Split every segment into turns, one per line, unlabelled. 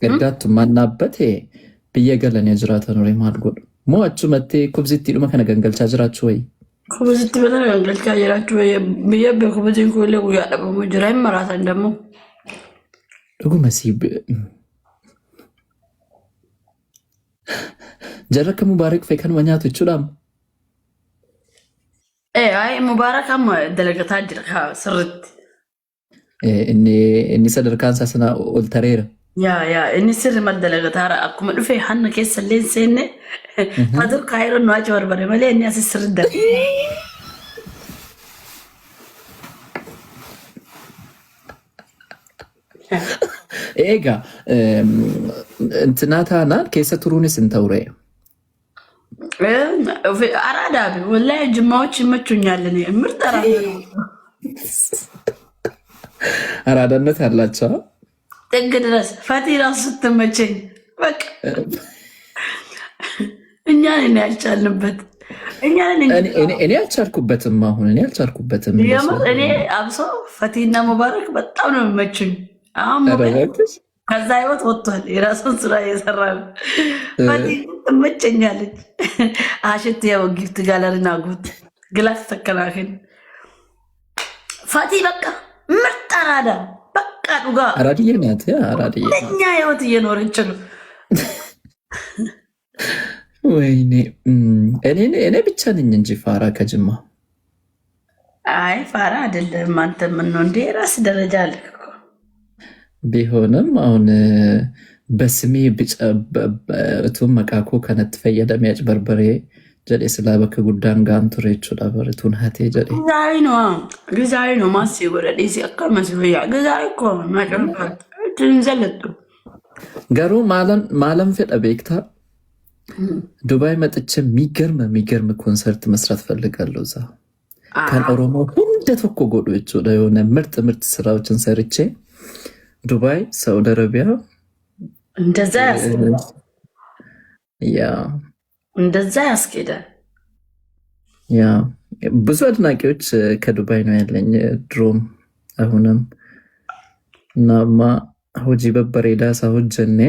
Ergaattu mannaabbatee biyya galan jiraatan horii maal godhu? Moo achumattee kubsitti dhuma kana gangalchaa jiraachuu wayii?
Kubsitti bana gangalchaa jiraachuu biyya kubsiin kuulee guyyaa dhabamu jira hin maraatan dammoo.
Dhuguma sii jarra akka Mubaarak fa'ee kanuma nyaatu jechuudhaam?
Mubaarak amma dalagataa jira sirriitti.
Inni sadarkaan isaa sana ol tareera.
Yaa inni sirri madalagataara akkuma dhufee hanna keessa illee seenne matu kaayiroo nu achi barbare malee inni asi sirri dala.
Egaa intinaa taanaan keessa turuunis hin ta'u re'e.
Araadaafi wallahi jimmaዎች ይመቹኛል እኔ ምርጥ አራዳ ነው።
አራዳነት ያላቸው
ጥግ ድረስ ፈቲ ራሱ ስትመቸኝ በቃ እኛን ያልቻልንበት
እኔ አልቻልኩበትም። አሁን እኔ አልቻልኩበትም።
እኔ አብሶ ፈቲና ሙባረክ በጣም ነው የሚመቹኝ። አሁን ከዛ ህይወት ወጥቷል። የራሱን ስራ እየሰራ ነው። ፈቲ ትመቸኛለች። አሽት ያው ጊፍት ጋለሪና ጉት ግላስ ተከላከል ፈቲ በቃ ምርጥ አራዳ በቃ ዱጋ
አራድዬ ናት። አራድዬ
እኛ ህይወት እየኖረች ነው።
ወይኔ እኔ ብቻ ነኝ እንጂ ፋራ ከጅማ።
አይ ፋራ አይደለም። አንተ ምን ነው እንደ ራስ ደረጃ አለ እኮ
ቢሆንም አሁን በስሜ እቱን መቃኮ ከነት ፈየደም ያጭበርበሬ ጀዴ ስላበከ ጉዳን ጋን ቱሬቹ ዳበርቱን ሀቴ ጀዴ
ግዛይ ነው ማሲ ወረዴ ሲአካመስ ወያ ግዛይ እኮ ማጨምባት ትንዘለጡ
ገሩ ማለም ፈደ ቤክታ ዱባይ መጥቼ የሚገርም ኮንሰርት መስራት ፈልጋለሁ። እዛ ከኦሮሞ ሁንደ ተኮ ጎዶቹ ለሆነ ምርጥ ስራዎችን ሰርቼ ዱባይ፣ ሳውዲ አረቢያ
እንደዛ ያስኬዳል።
ያ ብዙ አድናቂዎች ከዱባይ ነው ያለኝ ድሮም አሁንም እናማ ሆጂ በበሬዳ ሳሁጀኔ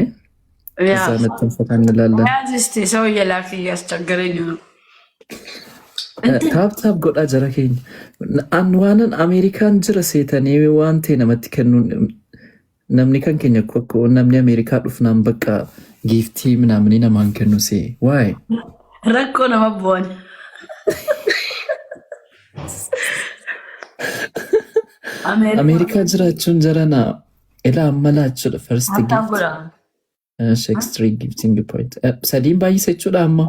እዛ መጥተን ፈታ እንላለን።
እስቲ ሰው እየላክ እያስቸገረኝ ነው።
ታብታብ ጎዳ ጀረኬኝ አንዋንን አሜሪካን ጅረ ሴተኔ ዋንቴ ነመት ከኑን namni kan keenya kokko namni Ameerikaa dhufnaan bakka giiftii ምናምን namaan kennu see waay
rakkoo nama bu'an
Ameerikaa jiraachuun jarana ilaa ammalaachudha first gift extra gifting point sadiin baay'isa jechuudha amma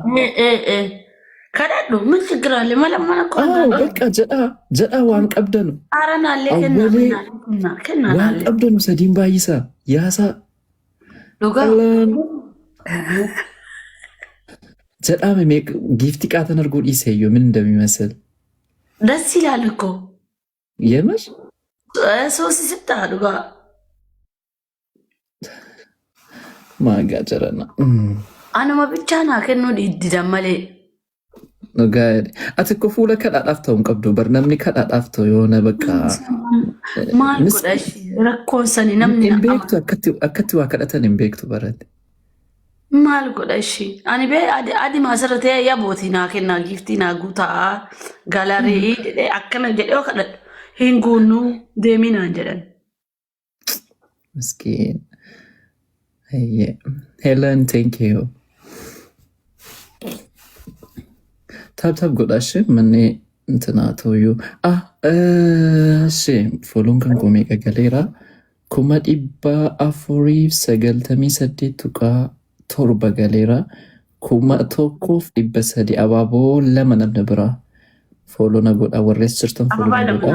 kadhadhu ምን ችግር አለ? መለመን እኮ
በቃ ጀዳ ዋን ቀብደኑ
አረናለ
ዋን ቀብደኑ ሰዲን ባይሳ ያሳ ጀዳ ሜክ ጊፍት ቃተን እርጎ ይሰዩ ምን እንደሚመስል
ደስ ይላል እኮ
የምር
ሶሲ ስታ ዱጋ
ማጋጀረና
አነማ ብቻ ና ከኑ ዲዳማሌ
Gaari ati ko fuula kadhaadhaaftaun qabdu bar namni kadhaadhaafta yoona bakka
maal godhashi rakkoon sani namni
hin beektu akkatti waa kadhatan hin beektu barate
maal godhashi ani bee adi maasirratee yaabootii naa kennaa giiftii naa guutaa gaalarii jedhee akkana jedhee kadhadhu hin guunnu deeminaan jedhan
miskiin Helen thank you ታብታብ ጎዳሽ ምን እንትና ተውዩ እሺ ፎሎን ከን ቆሜ ቀገሌራ ኩማ ዲባ አፎሪፍ ሰገልተሚ ሰዴቱ ቃ ቶርባ ገሌራ ኩማ ቶኮፍ ዲበሰዲ አባቦ ለመነብ ነብራ ፎሎ ነጎዳ ወሬስ ጭርተን ፎሎ ነጎዳ